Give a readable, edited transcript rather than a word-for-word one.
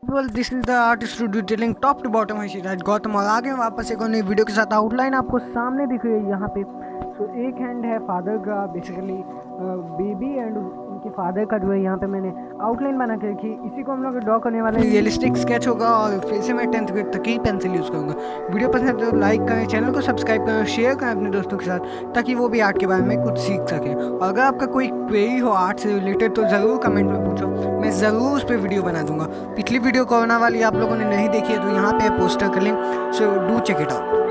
Well this is the artist detailing top to bottom Harshit Raj Gautam और आगे वापस एक और नई वीडियो के साथ। आउटलाइन आपको सामने दिख रही है यहाँ पे। सो एक हैंड है फादर का, बेसिकली बेबी एंड उनके फादर का जो है यहाँ पे मैंने आउटलाइन बना के रखी। इसी को हम लोग ड्रॉ करने वाले हैं। रियलिस्टिक स्केच होगा और फिर से मैं 10th ग्रेड तक ही पेंसिल यूज़ करूँगा। वीडियो पसंद है तो लाइक करें, चैनल को सब्सक्राइब करें, शेयर करें अपने दोस्तों के साथ ताकि वो भी आर्ट के बारे में कुछ सीख सकें। और अगर आपका कोई क्वेरी हो आर्ट से रिलेटेड तो ज़रूर कमेंट में पूछो, मैं ज़रूर उस पर वीडियो बना दूंगा। पिछली वीडियो कोरोना वाली आप लोगों ने नहीं देखी है तो यहाँ पे पोस्टर का link, so do check it out.